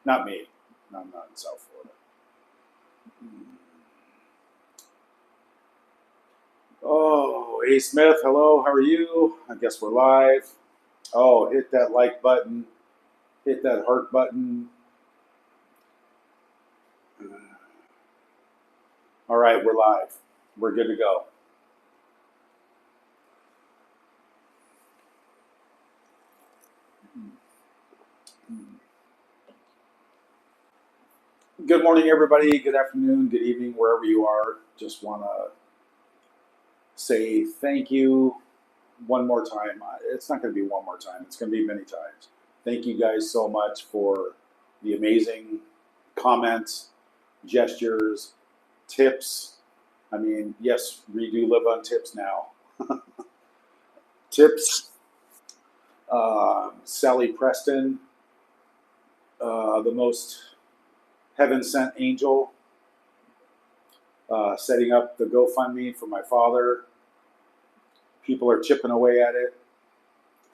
Not me. No, I'm not in South Florida. Oh, A. Smith, hello, how are you? I guess we're live. Oh, hit that like button, hit that heart button. All right, we're live. We're good to go. Good morning, everybody. Good afternoon, good evening, wherever you are. Just want to say thank you one more time. It's not going to be one more time, it's going to be many times. Thank you guys so much for the amazing comments, gestures, tips. I mean, yes, we do live on tips now. Tips. Sally Preston, the most heaven sent angel, setting up the GoFundMe for my father. People are chipping away at it,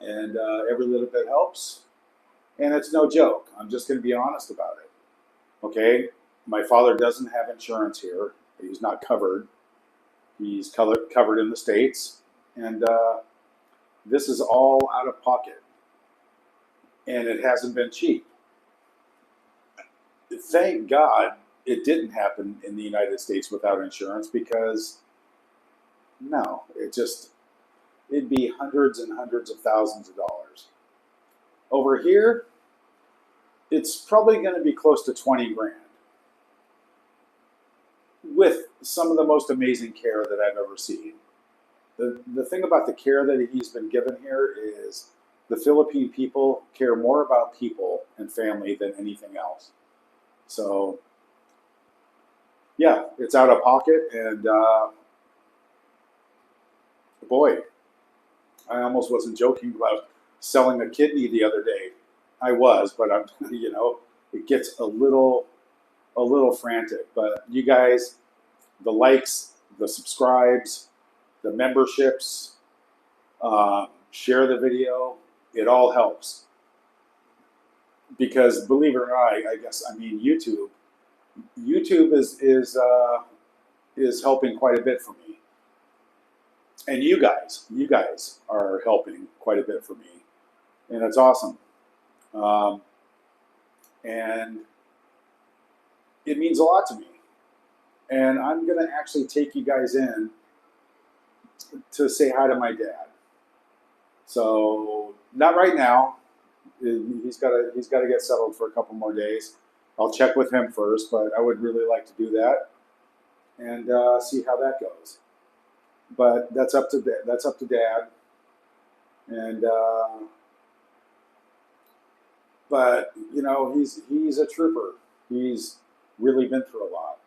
and every little bit helps. And it's no joke. I'm just going to be honest about it. Okay? My father doesn't have insurance here, he's not covered. He's covered in the States. And this is all out of pocket. And it hasn't been cheap. Thank God it didn't happen in the United States without insurance, because no, it'd be hundreds and hundreds of thousands of dollars. Over here, it's probably going to be close to 20 grand with some of the most amazing care that I've ever seen. The thing about the care that he's been given here is the Philippine people care more about people and family than anything else. So, yeah, it's out of pocket, and boy, I almost wasn't joking about selling a kidney the other day. I was, but I'm, it gets a little frantic. But you guys, the likes, the subscribes, the memberships, share the video, it all helps. Because believe it or not, I guess I mean YouTube is helping quite a bit for me, and you guys are helping quite a bit for me, and it's awesome. Um, and it means a lot to me. And I'm gonna actually take you guys in to say hi to my dad. So not right now. He's got to get settled for a couple more days. I'll check with him first, but I would really like to do that and see how that goes. But that's up to Dad. And but he's a trooper. He's really been through a lot.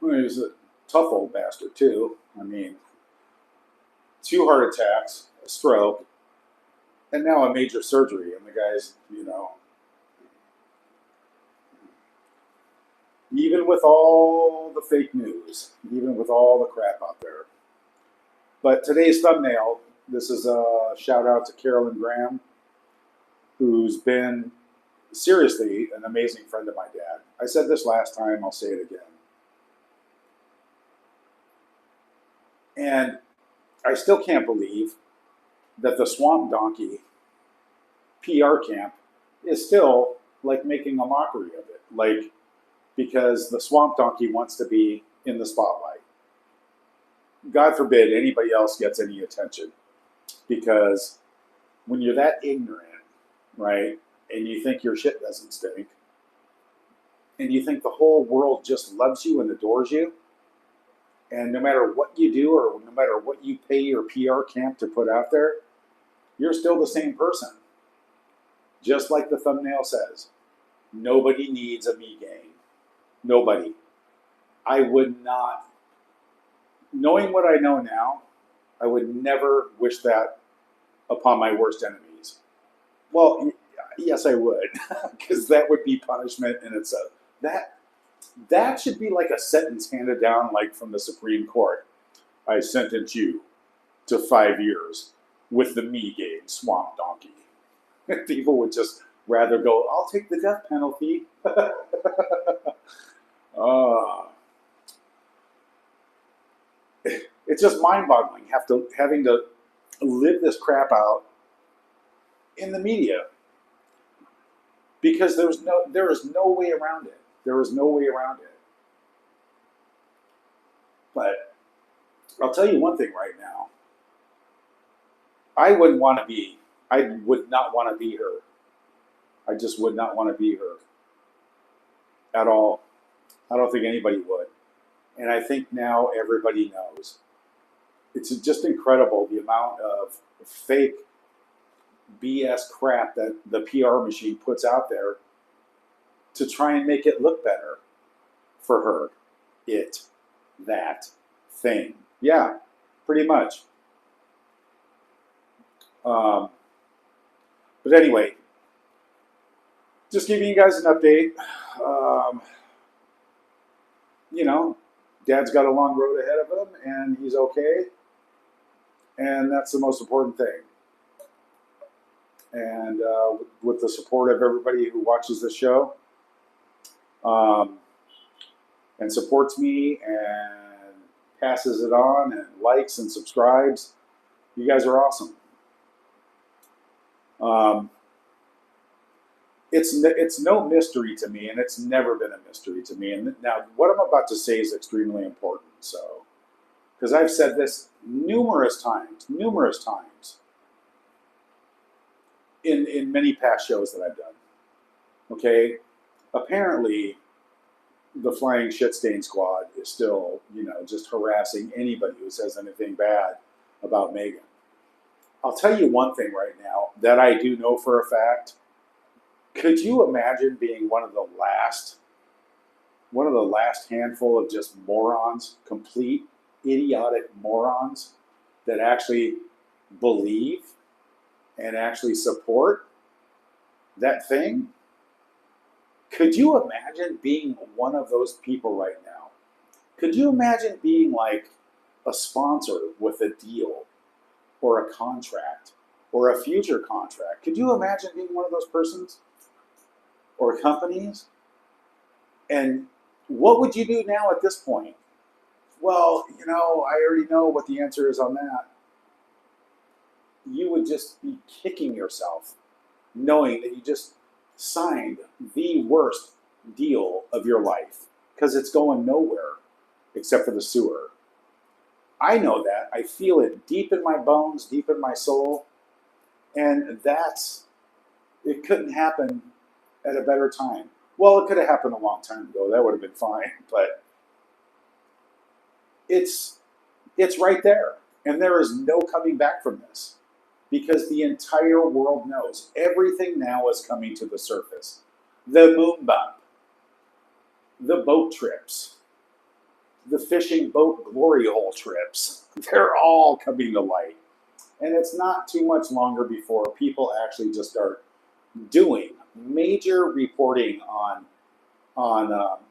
Well, he's a tough old bastard too. I mean, 2 heart attacks, a stroke, and now a major surgery. And the guy's, even with all the fake news, even with all the crap out there. But today's thumbnail, this is a shout out to Carolyn Graham, who's been seriously an amazing friend of my dad. I said this last time, I'll say it again. And I still can't believe that the Swamp Donkey PR camp is still like making a mockery of it. Like, because the Swamp Donkey wants to be in the spotlight. God forbid anybody else gets any attention. Because when you're that ignorant, right, and you think your shit doesn't stink, and you think the whole world just loves you and adores you, and no matter what you do or no matter what you pay your PR camp to put out there, you're still the same person. Just like the thumbnail says, nobody needs a me game. Nobody. I would not, knowing what I know now, I would never wish that upon my worst enemies. Well, yes, I would, because that would be punishment in itself. That should be like a sentence handed down, like from the Supreme Court. I sentence you to 5 years with the me game, Swamp Donkey. People would just rather go, I'll take the death penalty. uh, it's just mind-boggling having to live this crap out in the media because there is no way around it. There is no way around it. But I'll tell you one thing right now. I would not want to be her. I just would not want to be her at all. I don't think anybody would. And I think now everybody knows. It's just incredible the amount of fake BS crap that the PR machine puts out there to try and make it look better for her. That thing. Yeah, pretty much. But anyway, just giving you guys an update. Dad's got a long road ahead of him, and he's okay. And that's the most important thing. And with the support of everybody who watches the show and supports me and passes it on and likes and subscribes, you guys are awesome. It's no mystery to me, and it's never been a mystery to me. And now, what I'm about to say is extremely important. So, because I've said this numerous times in many past shows that I've done. Okay, apparently, the Flying Shit Stain Squad is still, just harassing anybody who says anything bad about Megan. I'll tell you one thing right now that I do know for a fact. Could you imagine being one of the last handful of just morons, complete idiotic morons that actually believe and actually support that thing? Could you imagine being one of those people right now? Could you imagine being like a sponsor with a deal or a contract or a future contract? Could you imagine being one of those persons or companies? And what would you do now at this point? Well, I already know what the answer is on that. You would just be kicking yourself knowing that you just signed the worst deal of your life because it's going nowhere except for the sewer. I know that. I feel it deep in my bones, deep in my soul. And it couldn't happen at a better time. Well, it could have happened a long time ago. That would have been fine. But it's right there. And there is no coming back from this. Because the entire world knows. Everything now is coming to the surface. The moon bump. The boat trips. The fishing boat glory hole trips. They're all coming to light. And it's not too much longer before people actually just start doing major reporting on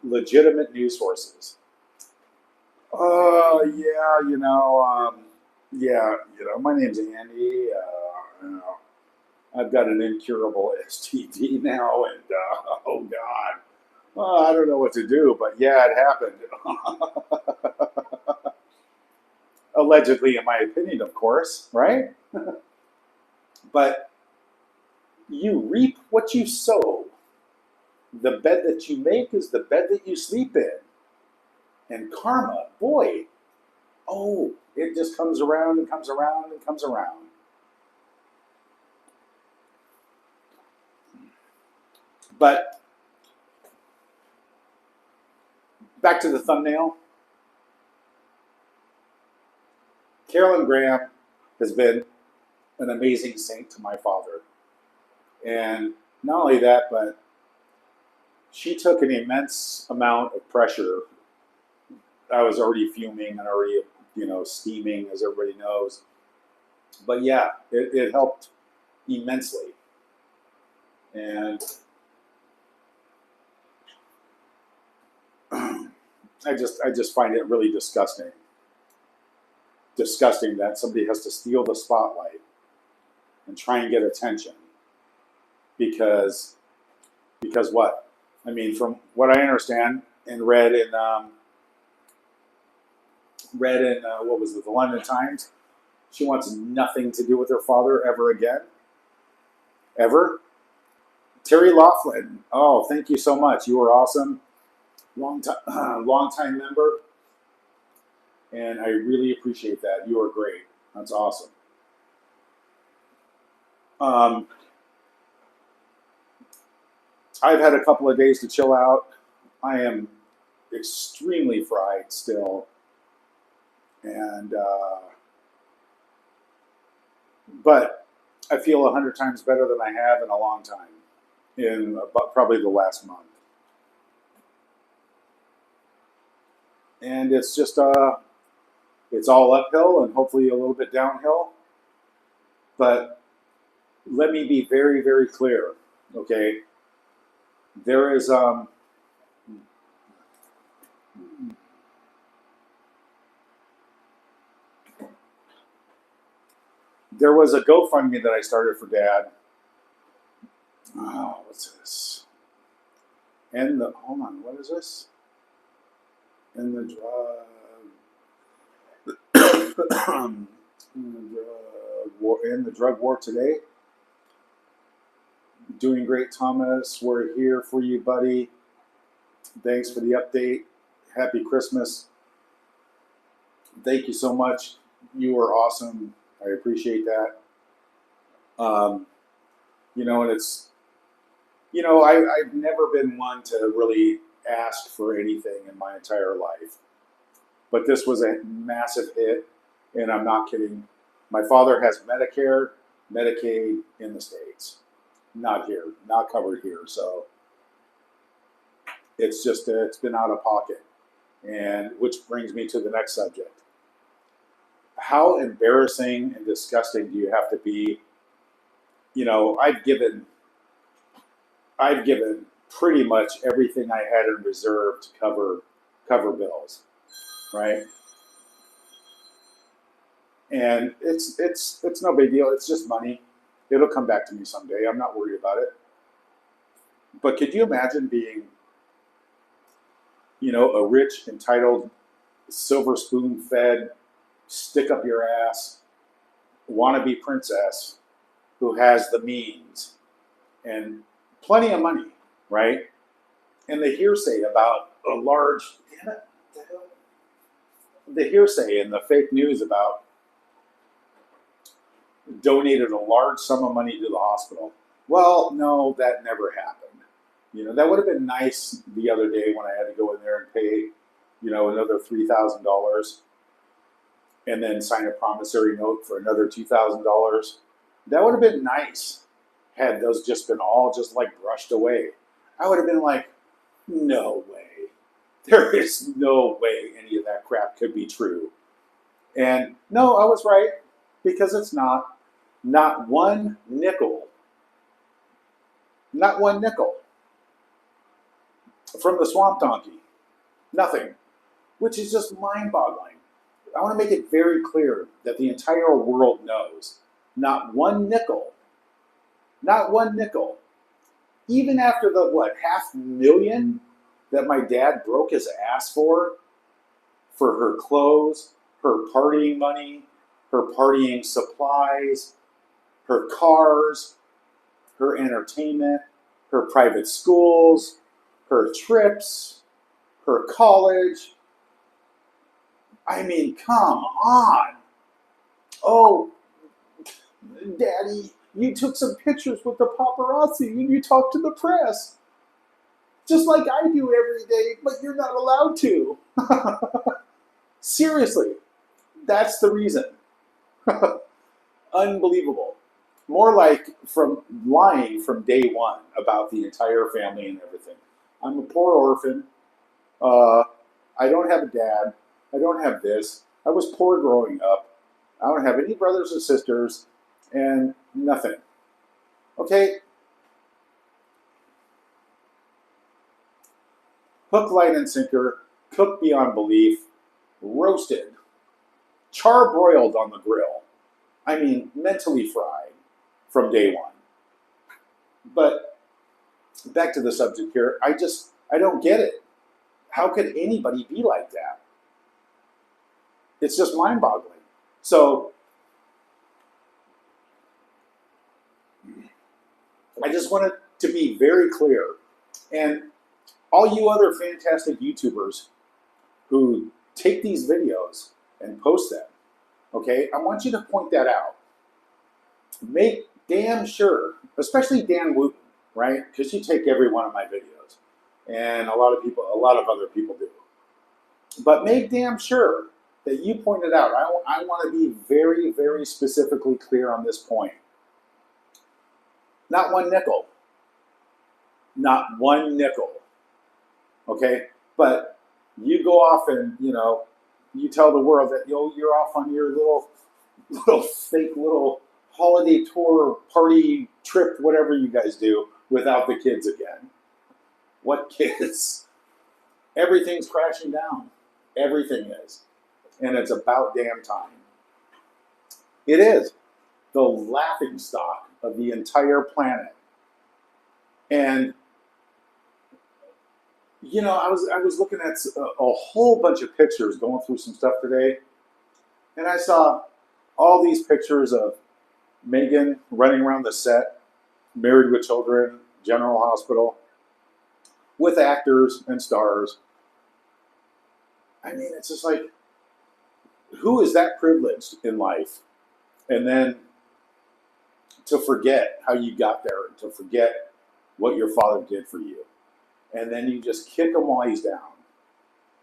legitimate news sources. My name's Andy. I've got an incurable STD now, and oh God, I don't know what to do. But yeah, it happened. Allegedly, in my opinion, of course, right? But you reap what you sow. The bed that you make is the bed that you sleep in. And karma, boy, it just comes around and comes around and comes around. But back to the thumbnail. Carolyn Graham has been an amazing saint to my father. And not only that, but she took an immense amount of pressure. I was already fuming and already, steaming, as everybody knows. But yeah, it helped immensely. And I just find it really disgusting. Disgusting that somebody has to steal the spotlight and try and get attention because what? I mean, from what I understand and read in what was it, the London Times, she wants nothing to do with her father ever again, ever. Terry Laughlin, oh, thank you so much. You were awesome, long time member, and I really appreciate that. You are great. That's awesome. Um, I've had a couple of days to chill out. I am extremely fried still, and but I feel 100 times better than I have in a long time, in about probably the last month. And it's just it's all uphill and hopefully a little bit downhill. But let me be very, very clear. Okay, there is there was a GoFundMe that I started for Dad. Oh, what's this? And the hold on, what is this? In the in the drug war today. Doing great, Thomas. We're here for you, buddy. Thanks for the update. Happy Christmas. Thank you so much. You are awesome. I appreciate that. And it's, I've never been one to really ask for anything in my entire life. But this was a massive hit, and I'm not kidding. My father has Medicare, Medicaid in the States. Not here, not covered here. So it's just, it's been out of pocket. And which brings me to the next subject. How embarrassing and disgusting do you have to be? I've given pretty much everything I had in reserve to cover bills, right? And it's no big deal. It's just money. It'll come back to me someday. I'm not worried about it. But could you imagine being, a rich, entitled, silver spoon fed, stick up your ass, wannabe princess who has the means and plenty of money, right? And the hearsay about a large, the hearsay and the fake news about donated a large sum of money to the hospital. Well, no, that never happened. That would have been nice the other day when I had to go in there and pay, another $3,000 and then sign a promissory note for another $2,000. That would have been nice had those just been all just like brushed away. I would have been like, no way. There is no way any of that crap could be true. And no, I was right, because it's not. Not one nickel. Not one nickel from the swamp donkey. Nothing. Which is just mind-boggling. I want to make it very clear that the entire world knows. Not one nickel. Not one nickel. Even after the, $500,000 that my dad broke his ass for her clothes, her partying money, her partying supplies, her cars, her entertainment, her private schools, her trips, her college. I mean, come on. Oh, Daddy, you took some pictures with the paparazzi and you talked to the press. Just like I do every day, but you're not allowed to. Seriously, that's the reason. Unbelievable. More like from lying from day one about the entire family and everything. I'm a poor orphan. I don't have a dad. I don't have this. I was poor growing up. I don't have any brothers or sisters and nothing. Okay? Hook, line, and sinker, cooked beyond belief, roasted, charbroiled on the grill. I mean, mentally fried from day one. But back to the subject here, I don't get it. How could anybody be like that? It's just mind-boggling. So I just wanted to be very clear. And all you other fantastic YouTubers who take these videos and post them, okay, I want you to point that out. Make damn sure, especially Dan Wooten, right? Because you take every one of my videos, and a lot of other people do. But make damn sure that you point it out. I want to be very, very specifically clear on this point. Not one nickel. Not one nickel. Okay? But you go off and, you tell the world that you're off on your little fake little holiday tour, party trip, whatever you guys do, without the kids again. What kids? Everything's crashing down. Everything is. And it's about damn time. It is the laughing stock of the entire planet. And I was looking at a whole bunch of pictures, going through some stuff today, and I saw all these pictures of Megan running around the set, Married with Children, General Hospital, with actors and stars. I mean, it's just like, who is that privileged in life? And then to forget how you got there, to forget what your father did for you. And then you just kick him while he's down.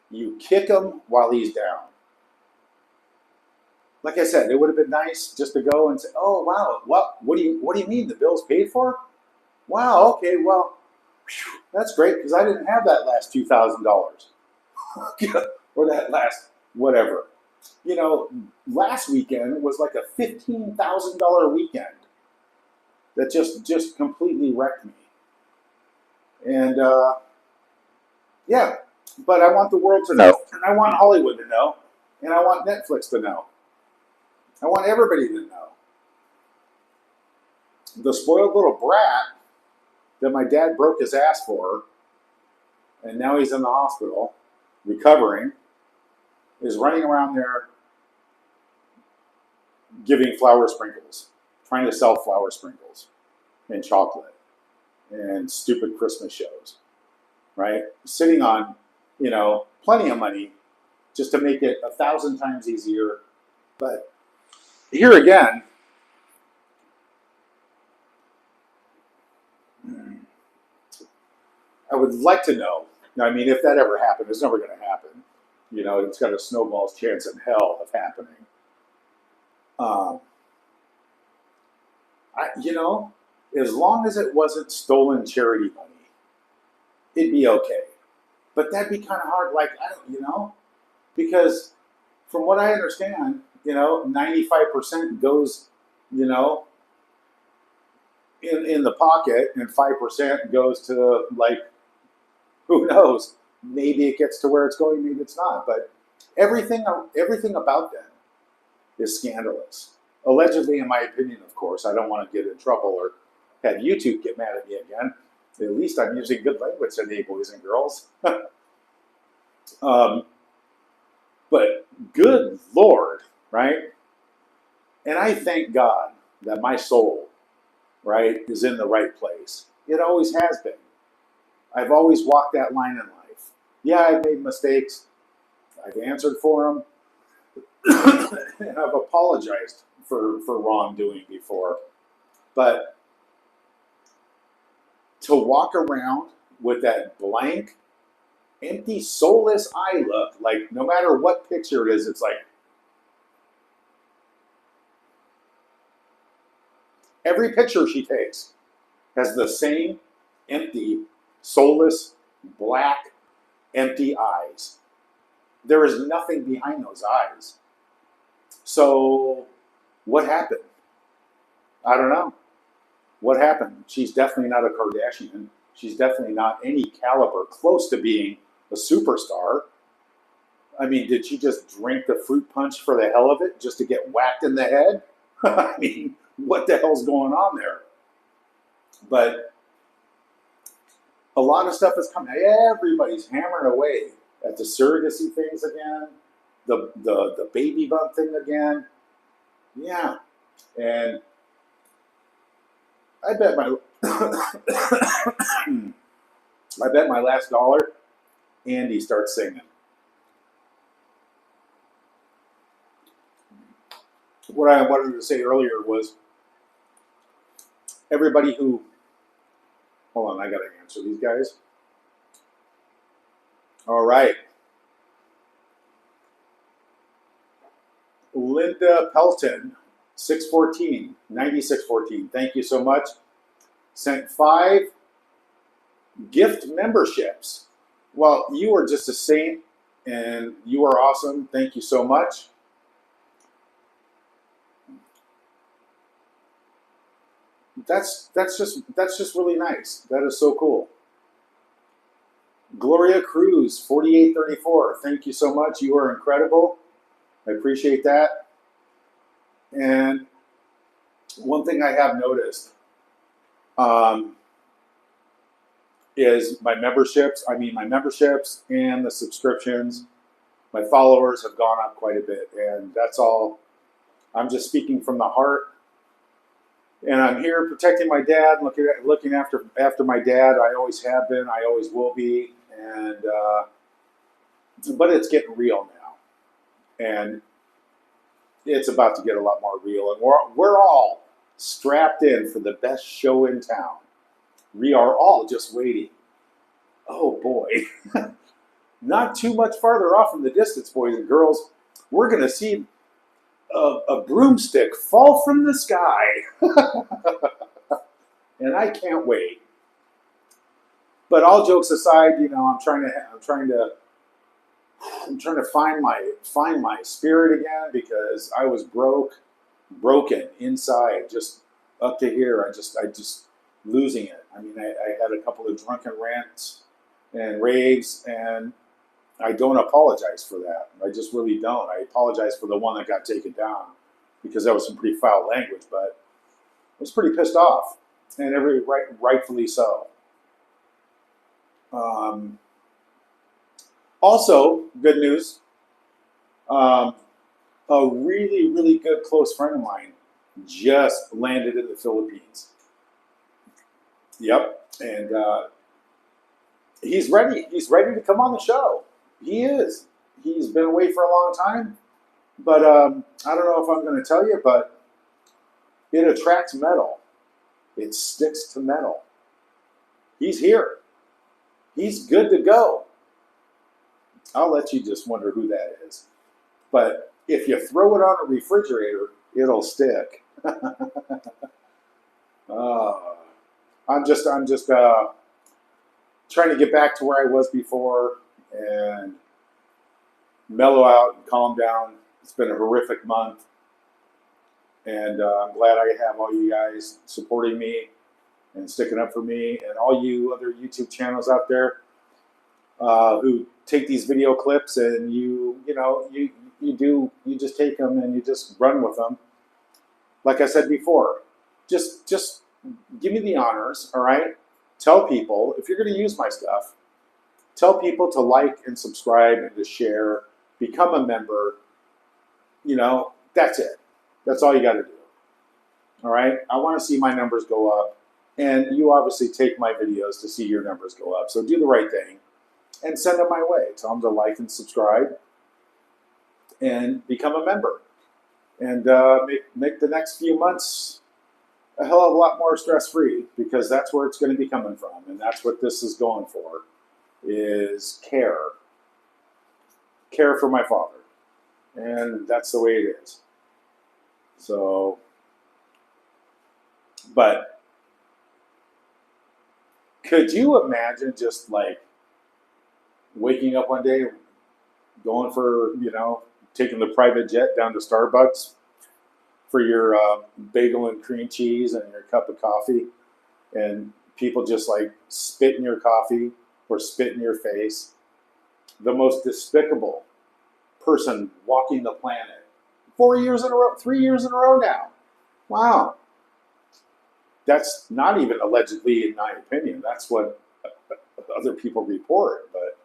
You kick him while he's down. Like I said, it would have been nice just to go and say, "Oh wow, what do you mean the bill's paid for? Wow, okay, well, whew, that's great because I didn't have that last $2,000 or that last whatever." Last weekend was like a $15,000 weekend that just completely wrecked me. And yeah, but I want the world to know, and I want Hollywood to know, and I want Netflix to know. I want everybody to know. The spoiled little brat that my dad broke his ass for, and now he's in the hospital, recovering, is running around there giving flower sprinkles, trying to sell flower sprinkles and chocolate and stupid Christmas shows, right? Sitting on, plenty of money just to make it 1,000 times easier. But here again, I would like to know. I mean, if that ever happened, it's never going to happen. It's got a snowball's chance in hell of happening. As long as it wasn't stolen charity money, it'd be okay. But that'd be kind of hard, because from what I understand, 95% goes, in the pocket, and 5% goes to, who knows? Maybe it gets to where it's going, maybe it's not. But everything about them is scandalous. Allegedly, in my opinion, of course. I don't want to get in trouble or have YouTube get mad at me again. At least I'm using good language today, boys and girls. But good Lord, right? And I thank God that my soul, right, is in the right place. It always has been. I've always walked that line in life. Yeah, I've made mistakes. I've answered for them. And I've apologized for wrongdoing before. But to walk around with that blank, empty, soulless eye look, like no matter what picture it is, it's like every picture she takes has the same empty, soulless, black, empty eyes. There is nothing behind those eyes. So what happened? I don't know. What happened? She's definitely not a Kardashian. She's definitely not any caliber close to being a superstar. I mean, did she just drink the fruit punch for the hell of it just to get whacked in the head? I mean, what the hell's going on there? But a lot of stuff is coming. Everybody's hammering away at the surrogacy things again, the baby bump thing again. Yeah, and I bet my I bet my last dollar, Andy starts singing. What I wanted to say earlier was everybody who, hold on, I gotta answer these guys. All right. Linda Pelton, 614, 9614. Thank you so much. Sent 5 gift memberships. Well, you are just a saint and you are awesome. Thank you so much. That's just really nice. That is so cool. Gloria Cruz, 4834. Thank you so much. You are incredible. I appreciate that. And one thing I have noticed is my memberships. I mean, my memberships and the subscriptions, my followers have gone up quite a bit. And that's all. I'm just speaking from the heart. And I'm here protecting my dad, looking after my dad. I always have been. I always will be. And but it's getting real now, and it's about to get a lot more real. And we're all strapped in for the best show in town. We are all just waiting. Oh boy, not too much farther off in the distance, boys and girls. We're going to see a broomstick fall from the sky. And I can't wait. But all jokes aside, you know, I'm trying to find my spirit again, because I was broken inside, just up to here. I just losing it. I mean, I had a couple of drunken rants and raves, and I don't apologize for that. I just really don't. I apologize for the one that got taken down, because that was some pretty foul language, but I was pretty pissed off, and rightfully so. Also, good news. A really, really good close friend of mine just landed in the Philippines. Yep, and he's ready. He's ready to come on the show. He is. He's been away for a long time, but I don't know if I'm going to tell you, but it attracts metal. It sticks to metal. He's here. He's good to go. I'll let you just wonder who that is. But if you throw it on a refrigerator, it'll stick. I'm just trying to get back to where I was before and mellow out and calm down. It's been a horrific month, and I'm glad I have all you guys supporting me and sticking up for me, and all you other YouTube channels out there who take these video clips and you just take them and you just run with them. Like I said before, just give me the honors, all right? Tell people, if you're going to use my stuff, tell people to like and subscribe and to share, become a member. You know, that's it. That's all you got to do. All right? I want to see my numbers go up. And you obviously take my videos to see your numbers go up. So do the right thing and send them my way. Tell them to like and subscribe and become a member. And make the next few months a hell of a lot more stress-free, because that's where it's going to be coming from. And that's what this is going for, is care. Care for my father. And that's the way it is. So, but could you imagine just like waking up one day, going for, taking the private jet down to Starbucks for your bagel and cream cheese and your cup of coffee, and people just like spit in your coffee or spit in your face? The most despicable person walking the planet. 4 years in a row, 3 years in a row now. Wow. That's not even allegedly, in my opinion. That's what other people report, but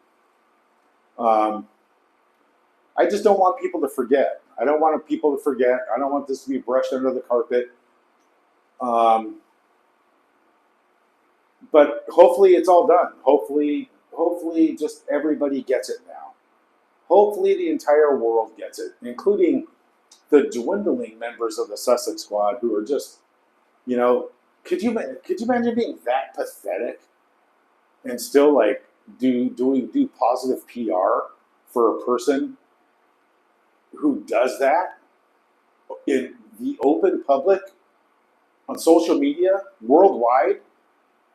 I just don't want people to forget. I don't want people to forget. I don't want this to be brushed under the carpet. But hopefully it's all done. Hopefully just everybody gets it now. Hopefully the entire world gets it, including the dwindling members of the Sussex Squad who are just, you know, could you imagine being that pathetic and still like do positive PR for a person who does that in the open public on social media worldwide,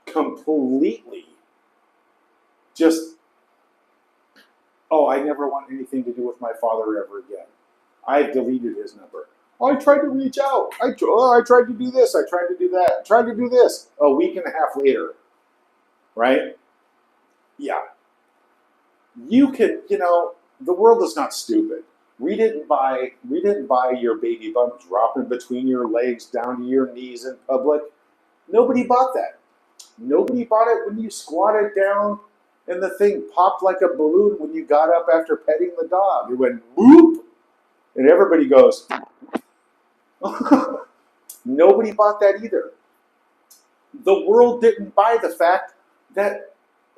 completely just, oh, I never want anything to do with my father ever again. I've deleted his number. Oh, I tried to reach out. I tried to do this. I tried to do that. I tried to do this. A week and a half later, right? Yeah. You could, the world is not stupid. We didn't buy your baby bump dropping between your legs down to your knees in public. Nobody bought that. Nobody bought it when you squatted down and the thing popped like a balloon when you got up after petting the dog. It went whoop, and everybody goes. Nobody bought that either. The world didn't buy the fact that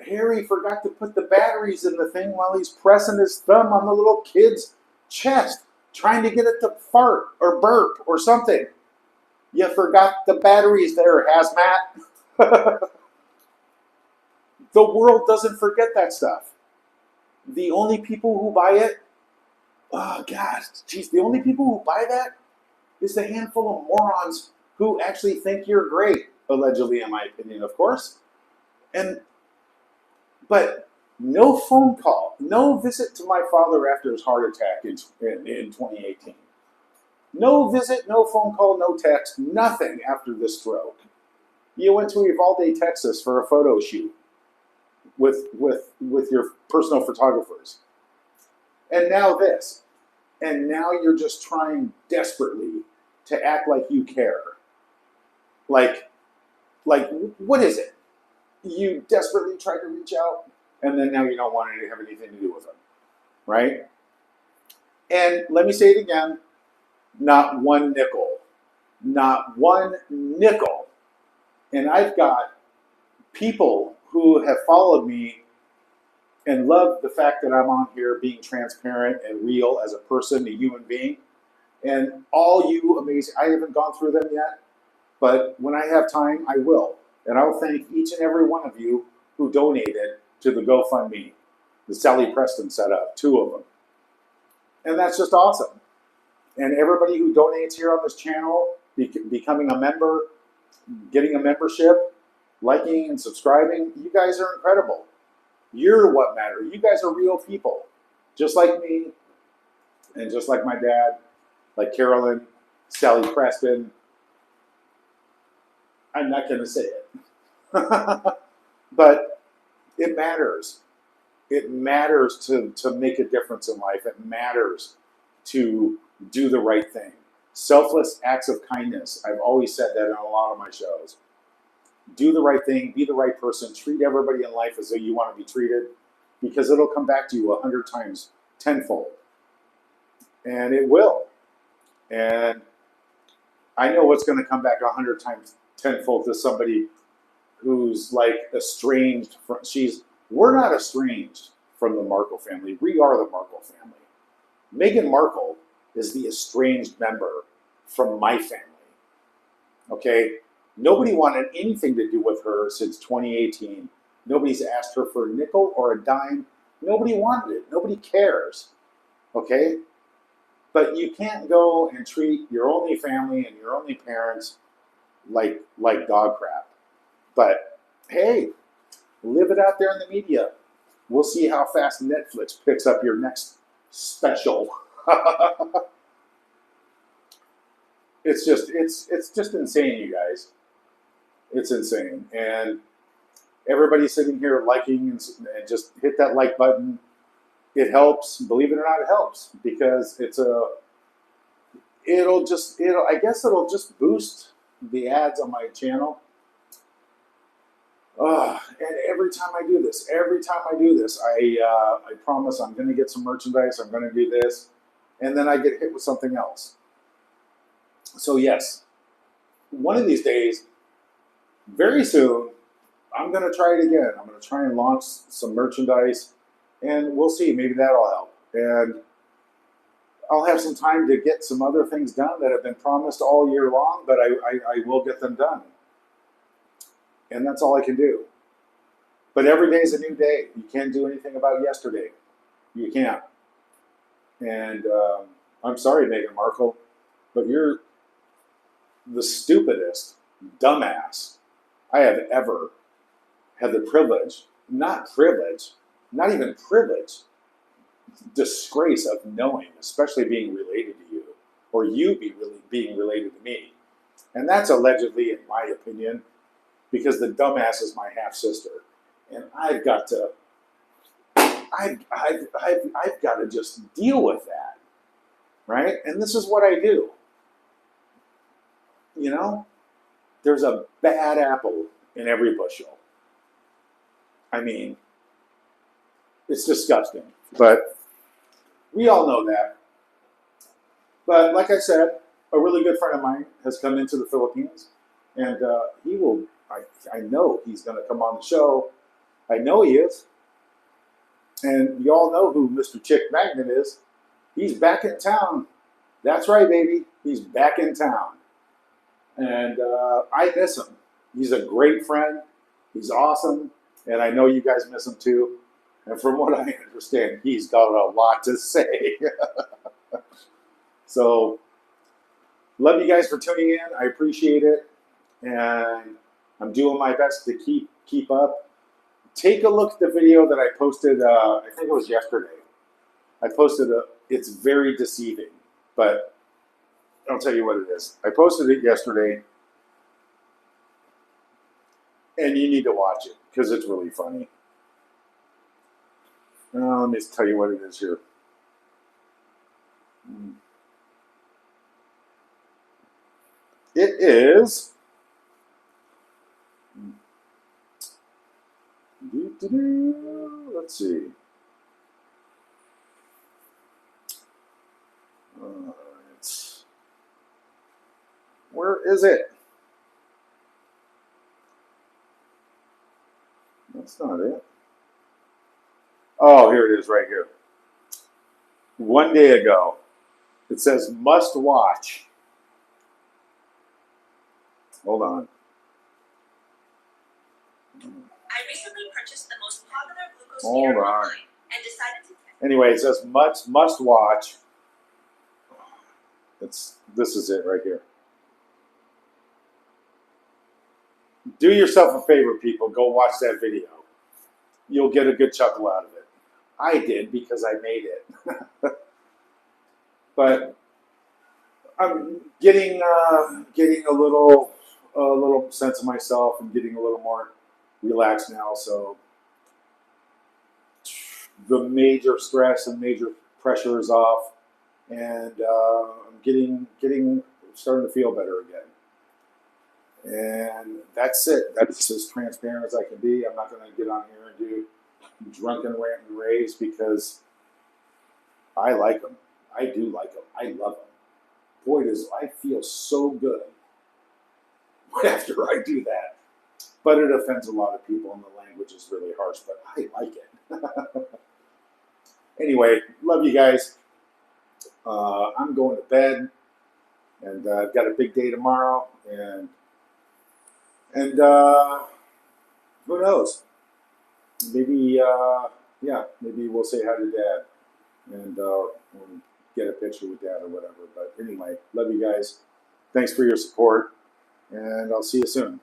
Harry forgot to put the batteries in the thing while he's pressing his thumb on the little kid's chest, trying to get it to fart or burp or something. You forgot the batteries there, hazmat. The world doesn't forget that stuff. The only people who buy it, oh gosh, geez, the only people who buy that is the handful of morons who actually think you're great, allegedly, in my opinion, of course. But no phone call, no visit to my father after his heart attack in 2018. No visit, no phone call, no text, nothing after the stroke. You went to Uvalde, Texas for a photo shoot with your personal photographers. And now this. And now you're just trying desperately to act like you care. Like what is it? You desperately tried to reach out, and then now you don't want to have anything to do with them, right? And let me say it again, not one nickel. Not one nickel. And I've got people who have followed me and love the fact that I'm on here being transparent and real as a person, a human being. And all you amazing, I haven't gone through them yet, but when I have time, I will. And I'll thank each and every one of you who donated to the GoFundMe that Sally Preston set up, 2 of them. And that's just awesome. And everybody who donates here on this channel, becoming a member, getting a membership, liking and subscribing, you guys are incredible. You're what matters. You guys are real people, just like me, and just like my dad, like Carolyn, Sally Preston. I'm not going to say it. But it matters. It matters to make a difference in life. It matters to do the right thing. Selfless acts of kindness. I've always said that in a lot of my shows. Do the right thing. Be the right person. Treat everybody in life as though you want to be treated, because it'll come back to you 100 times tenfold. And it will. And I know what's going to come back 100 times tenfold to somebody who's like estranged from, we're not estranged from the Markle family. We are the Markle family. Meghan Markle is the estranged member from my family. Okay? Nobody wanted anything to do with her since 2018. Nobody's asked her for a nickel or a dime. Nobody wanted it. Nobody cares. Okay? But you can't go and treat your only family and your only parents like dog crap. But hey, live it out there in the media. We'll see how fast Netflix picks up your next special. It's just insane, you guys. It's insane. And everybody sitting here liking and just hit that like button. It helps. Believe it or not, it helps, because it'll just boost the ads on my channel. And every time I do this, I promise I'm going to get some merchandise. I'm going to do this, and then I get hit with something else. So yes, one of these days, very soon, I'm going to try it again. I'm going to try and launch some merchandise, and we'll see. Maybe that'll help. And I'll have some time to get some other things done that have been promised all year long, but I will get them done. And that's all I can do. But every day is a new day. You can't do anything about yesterday. You can't. And I'm sorry, Meghan Markle, but you're the stupidest dumbass I have ever had the privilege, not even privilege, disgrace of knowing, especially being related to you, or you being related to me. And that's allegedly, in my opinion, because the dumbass is my half sister, and I've got to just deal with that, right? And this is what I do. You know, there's a bad apple in every bushel. I mean, it's disgusting, but we all know that. But like I said, a really good friend of mine has come into the Philippines, and he will. I know he's going to come on the show. I know he is. And you all know who Mr. Chick Magnet is. He's back in town. That's right, baby. He's back in town. And I miss him. He's a great friend. He's awesome. And I know you guys miss him too. And from what I understand, he's got a lot to say. So, love you guys for tuning in. I appreciate it. And I'm doing my best to keep up. Take a look at the video that I posted, I think it was yesterday. I posted it's very deceiving, but I'll tell you what it is. I posted it yesterday, and you need to watch it because it's really funny. Let me tell you what it is here. It is. Let's see. Where is it? That's not it. Oh, here it is right here. One day ago. It says must watch. Hold on. I recently purchased the most popular glucose meter online and decided to. Anyway, it says must watch. This is it right here. Do yourself a favor, people. Go watch that video. You'll get a good chuckle out of it. I did because I made it. But I'm getting a little sense of myself and getting a little more relaxed now. So the major stress and major pressure is off, and I'm starting to feel better again. And that's it. That's as transparent as I can be. I'm not going to get on here and do drunken rant and raves because I like them. I do like them. I love them. Boy, I feel so good after I do that. But it offends a lot of people and the language is really harsh, but I like it. Anyway, love you guys. I'm going to bed, and I've got a big day tomorrow, and who knows? Maybe maybe we'll say hi to Dad, and we'll get a picture with Dad or whatever. But anyway, love you guys. Thanks for your support, and I'll see you soon.